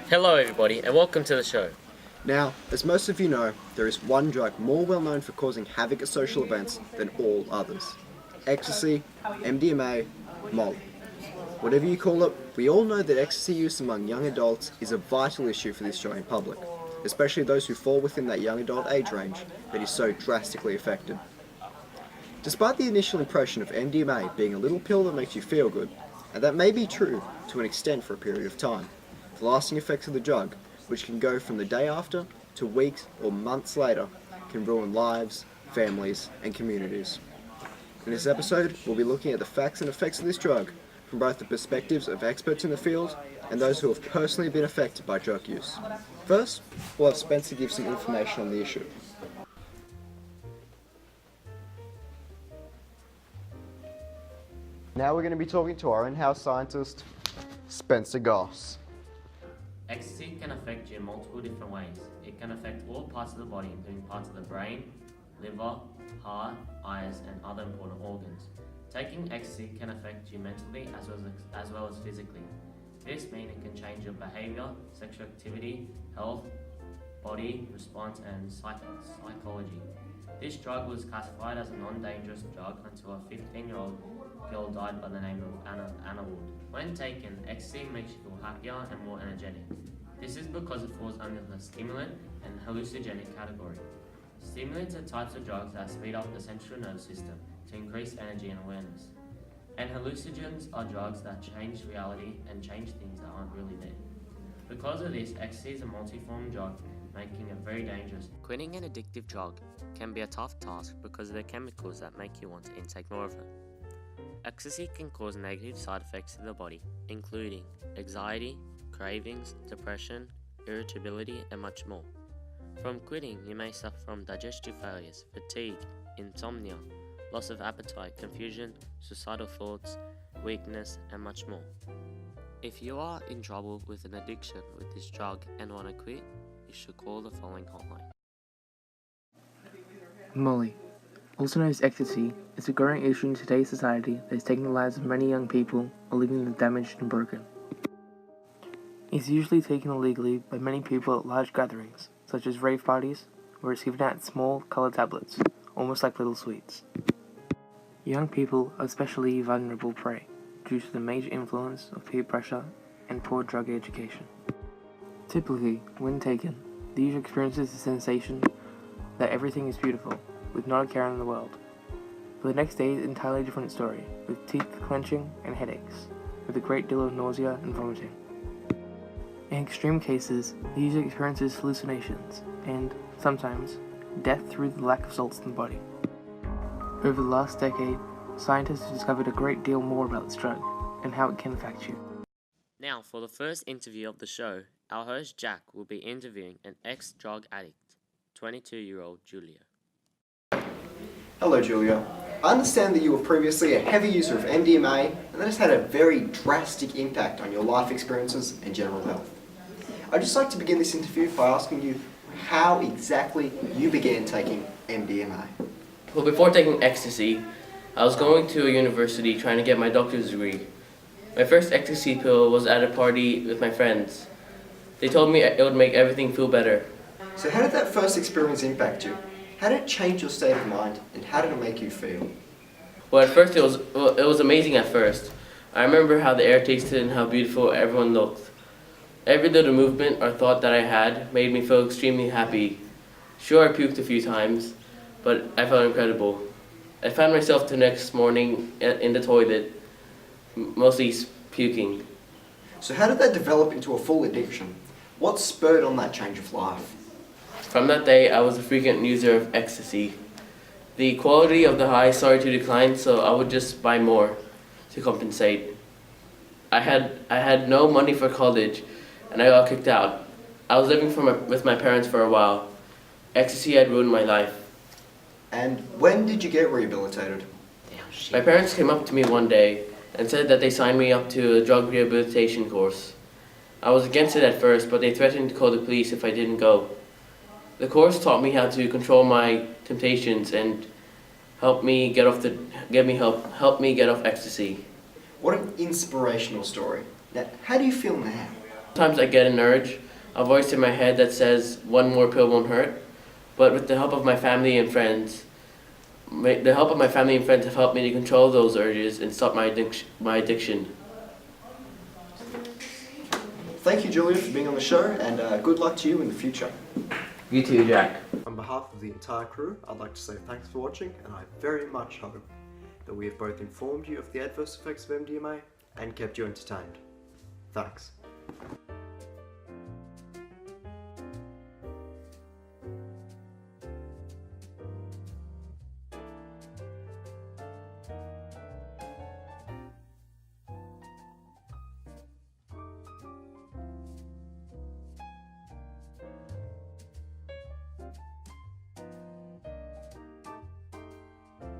Hello everybody and welcome to the show. Now, as most of you know, there is one drug more well known for causing havoc at social events than all others. Ecstasy, MDMA, Molly. Whatever you call it, we all know that ecstasy use among young adults is a vital issue for the Australian public, especially those who fall within that young adult age range that is so drastically affected. Despite the initial impression of MDMA being a little pill that makes you feel good, and that may be true to an extent for a period of time, the lasting effects of the drug, which can go from the day after to weeks or months later, can ruin lives, families, and communities. In this episode, we'll be looking at the facts and effects of this drug from both the perspectives of experts in the field and those who have personally been affected by drug use. First, we'll have Spencer give some information on the issue. Now we're going to be talking to our in-house scientist, Spencer Goss. Ecstasy can affect you in multiple different ways. It can affect all parts of the body, including parts of the brain, liver, heart, eyes, and other important organs. Taking ecstasy can affect you mentally as well as physically. This means it can change your behavior, sexual activity, health, body response, and psychology. This drug was classified as a non-dangerous drug until a 15-year-old girl died by the name of Anna Wood. When taken, ecstasy makes you feel happier and more energetic. This is because it falls under the stimulant and hallucinogenic category. Stimulants are types of drugs that speed up the central nervous system to increase energy and awareness. And hallucinogens are drugs that change reality and change things that aren't really there. Because of this, ecstasy is a multi-form drug, making it very dangerous. Quitting an addictive drug can be a tough task because of the chemicals that make you want to intake more of it. Ecstasy can cause negative side effects to the body, including anxiety, cravings, depression, irritability, and much more. From quitting, you may suffer from digestive failures, fatigue, insomnia, loss of appetite, confusion, suicidal thoughts, weakness, and much more. If you are in trouble with an addiction with this drug and want to quit, you should call the following hotline. Molly, also known as ecstasy, is a growing issue in today's society that is taking the lives of many young people or leaving them damaged and broken. It is usually taken illegally by many people at large gatherings, such as rave parties, where it's given out in small, coloured tablets, almost like little sweets. Young people are especially vulnerable prey due to the major influence of peer pressure and poor drug education. Typically, when taken, the user experiences the sensation that everything is beautiful, with not a care in the world. But the next day is an entirely different story, with teeth clenching and headaches, with a great deal of nausea and vomiting. In extreme cases, the user experiences hallucinations, and, sometimes, death through the lack of salts in the body. Over the last decade, scientists have discovered a great deal more about this drug, and how it can affect you. Now, for the first interview of the show, our host Jack will be interviewing an ex-drug addict, 22-year-old Julia. Hello, Julia. I understand that you were previously a heavy user of MDMA and that has had a very drastic impact on your life experiences and general health. I'd just like to begin this interview by asking you how exactly you began taking MDMA. Well, before taking ecstasy, I was going to a university trying to get my doctor's degree. My first ecstasy pill was at a party with my friends. They told me it would make everything feel better. So how did that first experience impact you? How did it change your state of mind and how did it make you feel? Well, at first it was amazing at first. I remember how the air tasted and how beautiful everyone looked. Every little movement or thought that I had made me feel extremely happy. Sure, I puked a few times, but I felt incredible. I found myself the next morning in the toilet, mostly puking. So how did that develop into a full addiction? What spurred on that change of life? From that day, I was a frequent user of ecstasy. The quality of the high started to decline, so I would just buy more to compensate. I had no money for college, and I got kicked out. I was living with my parents for a while. Ecstasy had ruined my life. And when did you get rehabilitated? My parents came up to me one day and said that they signed me up to a drug rehabilitation course. I was against it at first, but they threatened to call the police if I didn't go. The course taught me how to control my temptations and helped me get off ecstasy. What an inspirational story. Now, how do you feel now? Sometimes I get an urge, a voice in my head that says one more pill won't hurt, but with the help of my family and friends, have helped me to control those urges and stop my addiction. Thank you, Julia, for being on the show, and good luck to you in the future. You too, Jack. On behalf of the entire crew, I'd like to say thanks for watching, and I very much hope that we have both informed you of the adverse effects of MDMA and kept you entertained. Thanks.